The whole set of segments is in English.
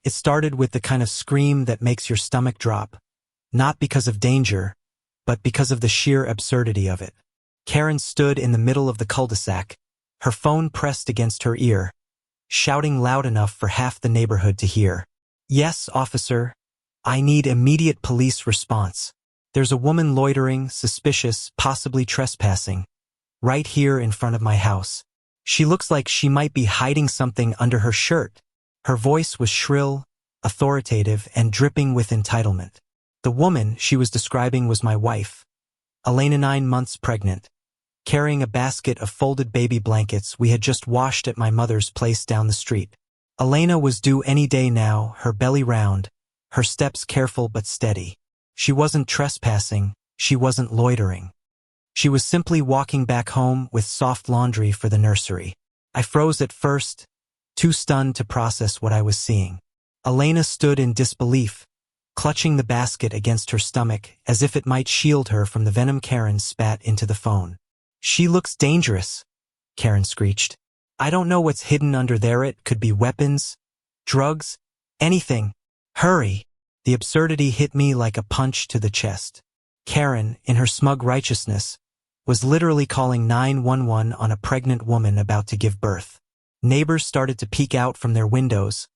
It started with the kind of scream that makes your stomach drop, not because of danger, but because of the sheer absurdity of it. Karen stood in the middle of the cul-de-sac, her phone pressed against her ear, shouting loud enough for half the neighborhood to hear. "Yes, officer. I need immediate police response. There's a woman loitering, suspicious, possibly trespassing, right here in front of my house. She looks like she might be hiding something under her shirt." Her voice was shrill, authoritative, and dripping with entitlement. The woman she was describing was my wife, Elena, 9 months pregnant, carrying a basket of folded baby blankets we had just washed at my mother's place down the street. Elena was due any day now, her belly round, her steps careful but steady. She wasn't trespassing, she wasn't loitering. She was simply walking back home with soft laundry for the nursery. I froze at first, too stunned to process what I was seeing. Elena stood in disbelief, clutching the basket against her stomach as if it might shield her from the venom Karen spat into the phone. "She looks dangerous," Karen screeched. "I don't know what's hidden under there. It could be weapons, drugs, anything. Hurry." The absurdity hit me like a punch to the chest. Karen, in her smug righteousness, was literally calling 911 on a pregnant woman about to give birth. Neighbors started to peek out from their windows,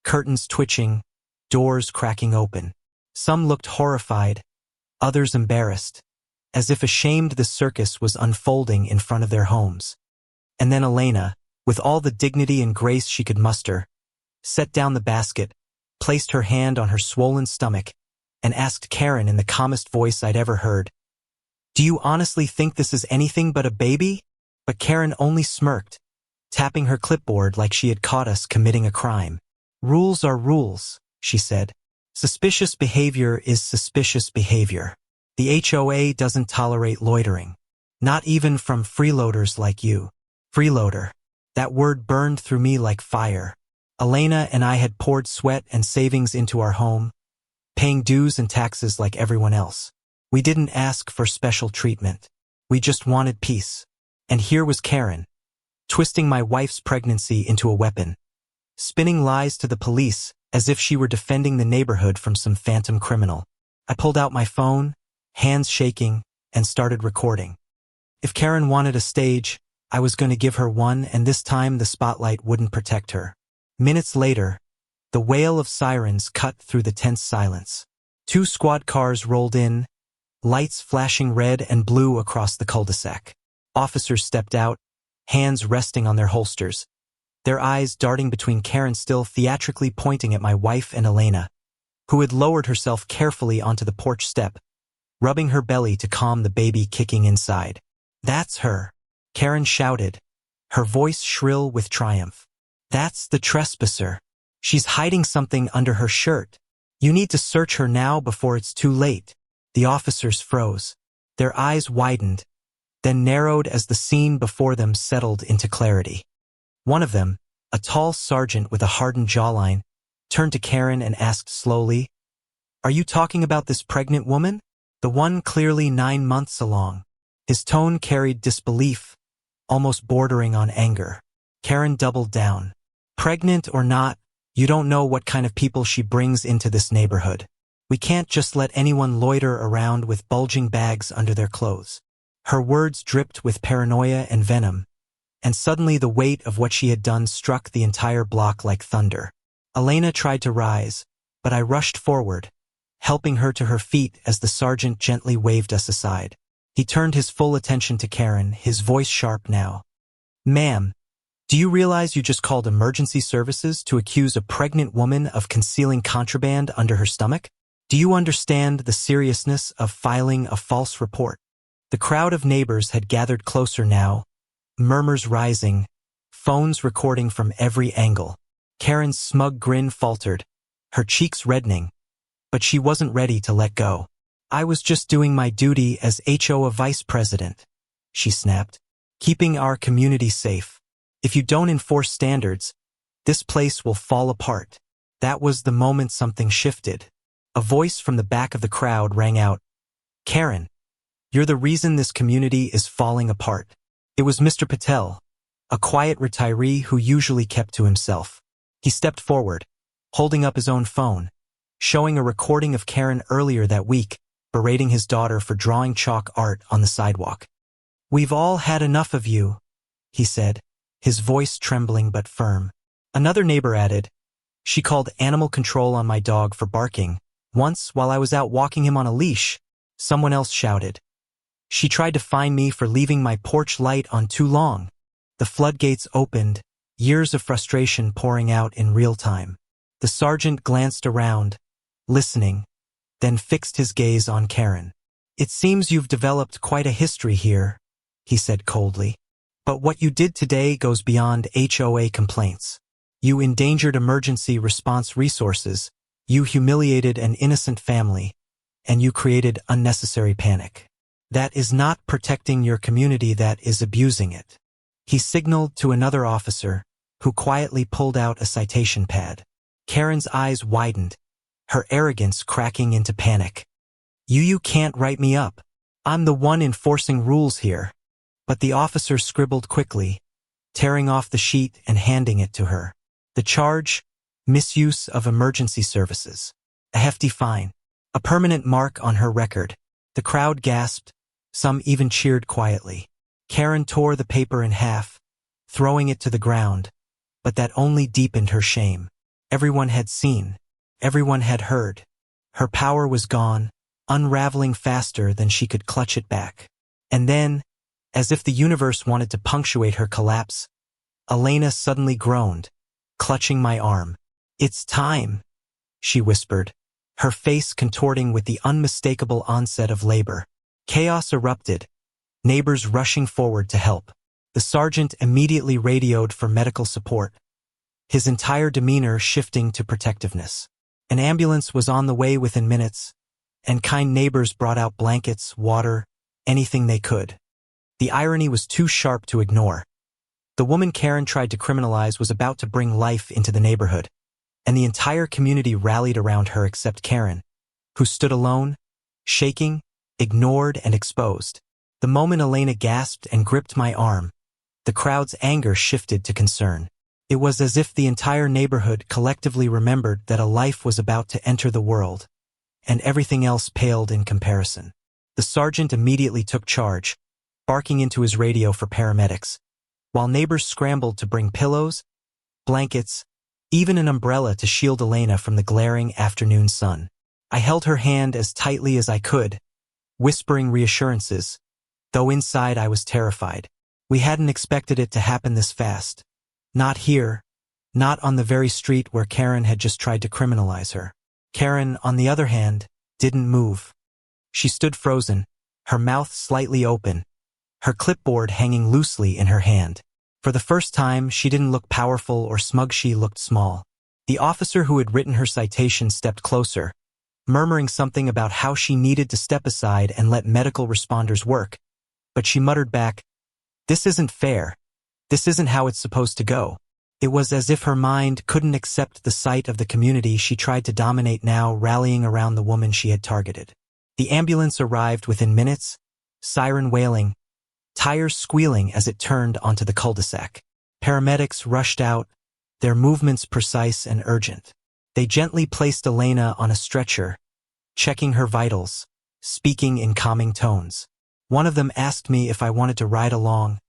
curtains twitching, doors cracking open. Some looked horrified, others embarrassed, as if ashamed the circus was unfolding in front of their homes. And then Elena, with all the dignity and grace she could muster, set down the basket, placed her hand on her swollen stomach, and asked Karen in the calmest voice I'd ever heard, "Do you honestly think this is anything but a baby?" But Karen only smirked, tapping her clipboard like she had caught us committing a crime. "Rules are rules," she said. "Suspicious behavior is suspicious behavior. The HOA doesn't tolerate loitering. Not even from freeloaders like you." Freeloader. That word burned through me like fire. Elena and I had poured sweat and savings into our home, paying dues and taxes like everyone else. We didn't ask for special treatment. We just wanted peace. And here was Karen, twisting my wife's pregnancy into a weapon, spinning lies to the police as if she were defending the neighborhood from some phantom criminal. I pulled out my phone, hands shaking, and started recording. If Karen wanted a stage, I was going to give her one, and this time the spotlight wouldn't protect her. Minutes later, the wail of sirens cut through the tense silence. 2 squad cars rolled in, lights flashing red and blue across the cul-de-sac. Officers stepped out, hands resting on their holsters, their eyes darting between Karen still theatrically pointing at my wife and Elena, who had lowered herself carefully onto the porch step, rubbing her belly to calm the baby kicking inside. "That's her," Karen shouted, her voice shrill with triumph. "That's the trespasser. She's hiding something under her shirt. You need to search her now before it's too late." The officers froze. Their eyes widened, then narrowed as the scene before them settled into clarity. One of them, a tall sergeant with a hardened jawline, turned to Karen and asked slowly, "Are you talking about this pregnant woman? The one clearly 9 months along?" His tone carried disbelief, almost bordering on anger. Karen doubled down. "Pregnant or not, you don't know what kind of people she brings into this neighborhood. We can't just let anyone loiter around with bulging bags under their clothes." Her words dripped with paranoia and venom, and suddenly the weight of what she had done struck the entire block like thunder. Elena tried to rise, but I rushed forward, helping her to her feet as the sergeant gently waved us aside. He turned his full attention to Karen, his voice sharp now. "Ma'am, do you realize you just called emergency services to accuse a pregnant woman of concealing contraband under her stomach? Do you understand the seriousness of filing a false report?" The crowd of neighbors had gathered closer now, murmurs rising, phones recording from every angle. Karen's smug grin faltered, her cheeks reddening, but she wasn't ready to let go. "I was just doing my duty as HOA vice president," she snapped, "keeping our community safe. If you don't enforce standards, this place will fall apart." That was the moment something shifted. A voice from the back of the crowd rang out, "Karen, you're the reason this community is falling apart." It was Mr. Patel, a quiet retiree who usually kept to himself. He stepped forward, holding up his own phone, showing a recording of Karen earlier that week, berating his daughter for drawing chalk art on the sidewalk. "We've all had enough of you," he said, his voice trembling but firm. Another neighbor added, "She called animal control on my dog for barking. Once, while I was out walking him on a leash," someone else shouted. "She tried to fine me for leaving my porch light on too long." The floodgates opened, years of frustration pouring out in real time. The sergeant glanced around, listening, then fixed his gaze on Karen. "It seems you've developed quite a history here," he said coldly. "But what you did today goes beyond HOA complaints. You endangered emergency response resources, you humiliated an innocent family, and you created unnecessary panic. That is not protecting your community, that is abusing it." He signaled to another officer, who quietly pulled out a citation pad. Karen's eyes widened, her arrogance cracking into panic. You can't write me up. I'm the one enforcing rules here." But the officer scribbled quickly, tearing off the sheet and handing it to her. The charge: misuse of emergency services. A hefty fine. A permanent mark on her record. The crowd gasped, some even cheered quietly. Karen tore the paper in half, throwing it to the ground, but that only deepened her shame. Everyone had seen. Everyone had heard. Her power was gone, unraveling faster than she could clutch it back. And then, as if the universe wanted to punctuate her collapse, Elena suddenly groaned, clutching my arm. "It's time," she whispered, her face contorting with the unmistakable onset of labor. Chaos erupted, neighbors rushing forward to help. The sergeant immediately radioed for medical support, his entire demeanor shifting to protectiveness. An ambulance was on the way within minutes, and kind neighbors brought out blankets, water, anything they could. The irony was too sharp to ignore. The woman Karen tried to criminalize was about to bring life into the neighborhood, and the entire community rallied around her except Karen, who stood alone, shaking, ignored, and exposed. The moment Elena gasped and gripped my arm, the crowd's anger shifted to concern. It was as if the entire neighborhood collectively remembered that a life was about to enter the world, and everything else paled in comparison. The sergeant immediately took charge, barking into his radio for paramedics, while neighbors scrambled to bring pillows, blankets, even an umbrella to shield Elena from the glaring afternoon sun. I held her hand as tightly as I could, whispering reassurances, though inside I was terrified. We hadn't expected it to happen this fast. Not here, not on the very street where Karen had just tried to criminalize her. Karen, on the other hand, didn't move. She stood frozen, her mouth slightly open, her clipboard hanging loosely in her hand. For the first time, she didn't look powerful or smug, she looked small. The officer who had written her citation stepped closer, murmuring something about how she needed to step aside and let medical responders work. But she muttered back, "This isn't fair. This isn't how it's supposed to go." It was as if her mind couldn't accept the sight of the community she tried to dominate now rallying around the woman she had targeted. The ambulance arrived within minutes, siren wailing, tires squealing as it turned onto the cul-de-sac. Paramedics rushed out, their movements precise and urgent. They gently placed Elena on a stretcher, checking her vitals, speaking in calming tones. One of them asked me if I wanted to ride along,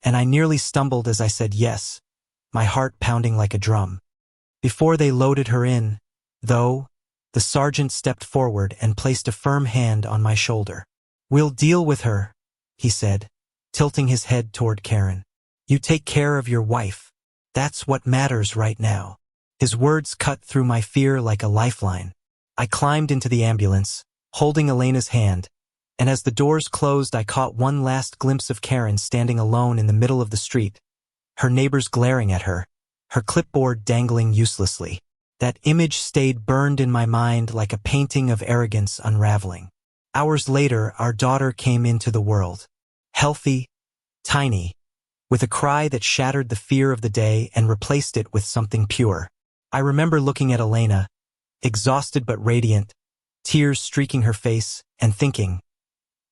and I nearly stumbled as I said yes, my heart pounding like a drum. Before they loaded her in, though, the sergeant stepped forward and placed a firm hand on my shoulder. "We'll deal with her," he said, tilting his head toward Karen. "You take care of your wife. That's what matters right now." His words cut through my fear like a lifeline. I climbed into the ambulance, holding Elena's hand, and as the doors closed I caught one last glimpse of Karen standing alone in the middle of the street, her neighbors glaring at her, her clipboard dangling uselessly. That image stayed burned in my mind like a painting of arrogance unraveling. Hours later, our daughter came into the world. Healthy, tiny, with a cry that shattered the fear of the day and replaced it with something pure. I remember looking at Elena, exhausted but radiant, tears streaking her face, and thinking,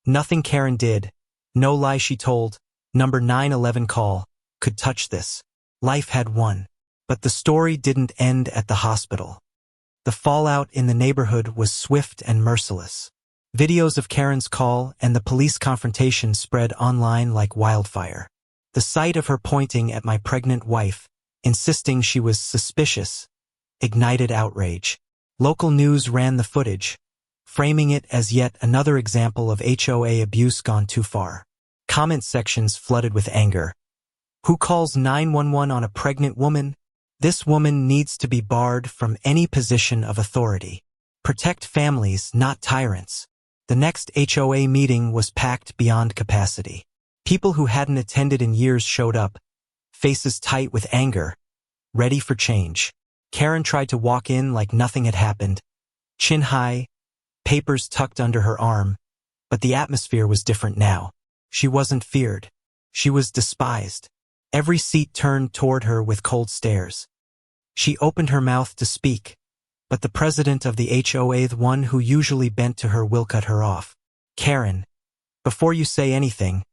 nothing Karen did, no lie she told, number 911 call, could touch this. Life had won. But the story didn't end at the hospital. The fallout in the neighborhood was swift and merciless. Videos of Karen's call and the police confrontation spread online like wildfire. The sight of her pointing at my pregnant wife, insisting she was suspicious, ignited outrage. Local news ran the footage, framing it as yet another example of HOA abuse gone too far. Comment sections flooded with anger. Who calls 911 on a pregnant woman? This woman needs to be barred from any position of authority. Protect families, not tyrants. The next HOA meeting was packed beyond capacity. People who hadn't attended in years showed up, faces tight with anger, ready for change. Karen tried to walk in like nothing had happened, chin high, papers tucked under her arm, but the atmosphere was different now. She wasn't feared. She was despised. Every seat turned toward her with cold stares. She opened her mouth to speak, but the president of the HOA, the one who usually bent to her, will cut her off. Karen, before you say anything,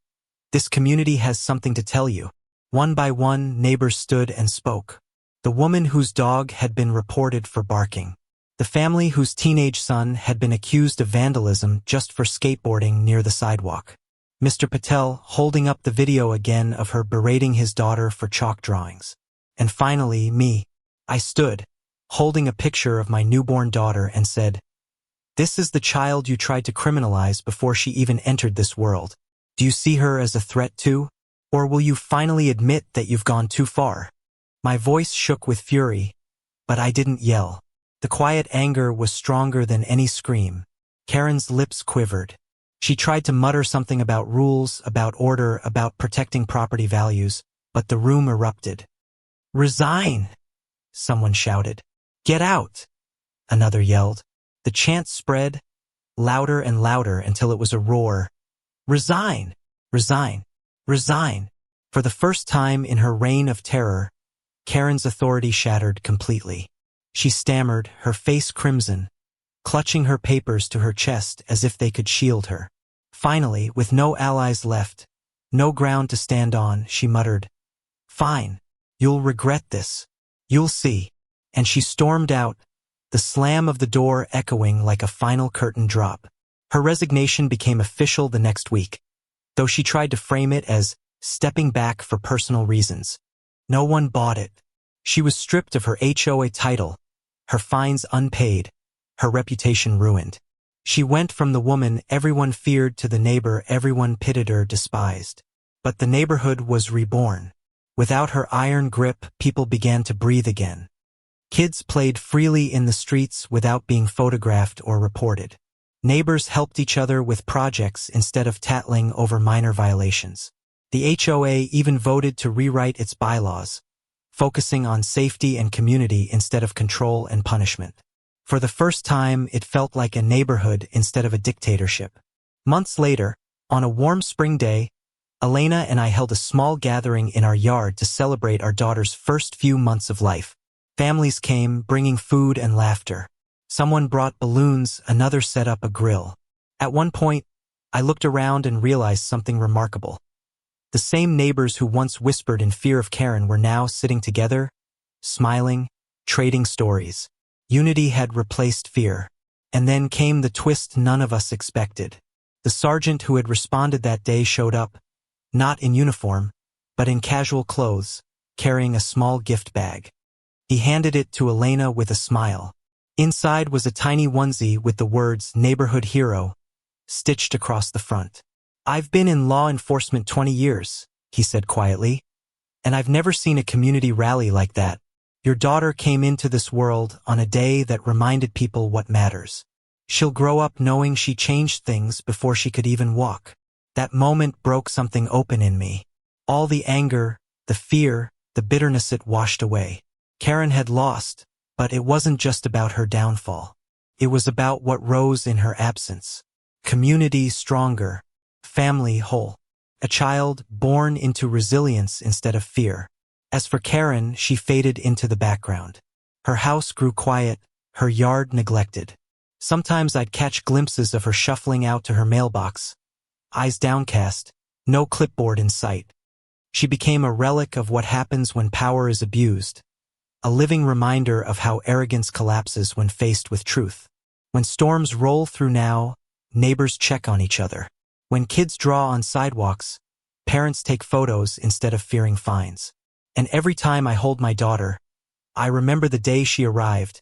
this community has something to tell you. One by one, neighbors stood and spoke. The woman whose dog had been reported for barking. The family whose teenage son had been accused of vandalism just for skateboarding near the sidewalk. Mr. Patel holding up the video again of her berating his daughter for chalk drawings. And finally, me. I stood, holding a picture of my newborn daughter, and said, "This is the child you tried to criminalize before she even entered this world. Do you see her as a threat too? Or will you finally admit that you've gone too far?" My voice shook with fury, but I didn't yell. The quiet anger was stronger than any scream. Karen's lips quivered. She tried to mutter something about rules, about order, about protecting property values, but the room erupted. "Resign!" someone shouted. "Get out!" another yelled. The chant spread, louder and louder until it was a roar. "Resign! Resign! Resign!" For the first time in her reign of terror, Karen's authority shattered completely. She stammered, her face crimson, clutching her papers to her chest as if they could shield her. Finally, with no allies left, no ground to stand on, she muttered, "Fine. You'll regret this. You'll see." And she stormed out, the slam of the door echoing like a final curtain drop. Her resignation became official the next week, though she tried to frame it as stepping back for personal reasons. No one bought it. She was stripped of her HOA title, her fines unpaid, her reputation ruined. She went from the woman everyone feared to the neighbor everyone pitied or despised. But the neighborhood was reborn. Without her iron grip, people began to breathe again. Kids played freely in the streets without being photographed or reported. Neighbors helped each other with projects instead of tattling over minor violations. The HOA even voted to rewrite its bylaws, focusing on safety and community instead of control and punishment. For the first time, it felt like a neighborhood instead of a dictatorship. Months later, on a warm spring day, Elena and I held a small gathering in our yard to celebrate our daughter's first few months of life. Families came, bringing food and laughter. Someone brought balloons, another set up a grill. At one point, I looked around and realized something remarkable. The same neighbors who once whispered in fear of Karen were now sitting together, smiling, trading stories. Unity had replaced fear. And then came the twist none of us expected. The sergeant who had responded that day showed up, not in uniform, but in casual clothes, carrying a small gift bag. He handed it to Elena with a smile. Inside was a tiny onesie with the words "Neighborhood Hero" stitched across the front. "I've been in law enforcement 20 years, he said quietly, and I've never seen a community rally like that. Your daughter came into this world on a day that reminded people what matters. She'll grow up knowing she changed things before she could even walk." That moment broke something open in me. All the anger, the fear, the bitterness, it washed away. Karen had lost, but it wasn't just about her downfall. It was about what rose in her absence. Community stronger, family whole. A child born into resilience instead of fear. As for Karen, she faded into the background. Her house grew quiet, her yard neglected. Sometimes I'd catch glimpses of her shuffling out to her mailbox, eyes downcast, no clipboard in sight. She became a relic of what happens when power is abused, a living reminder of how arrogance collapses when faced with truth. When storms roll through now, neighbors check on each other. When kids draw on sidewalks, parents take photos instead of fearing fines. And every time I hold my daughter, I remember the day she arrived,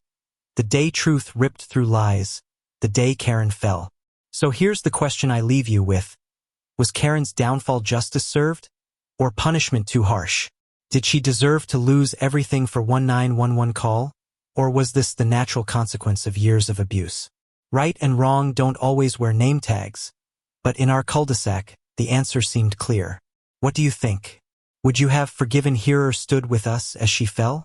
the day truth ripped through lies, the day Karen fell. So here's the question I leave you with. Was Karen's downfall justice served? Or punishment too harsh? Did she deserve to lose everything for one 911 call? Or was this the natural consequence of years of abuse? Right and wrong don't always wear name tags, but in our cul-de-sac, the answer seemed clear. What do you think? Would you have forgiven her or stood with us as she fell?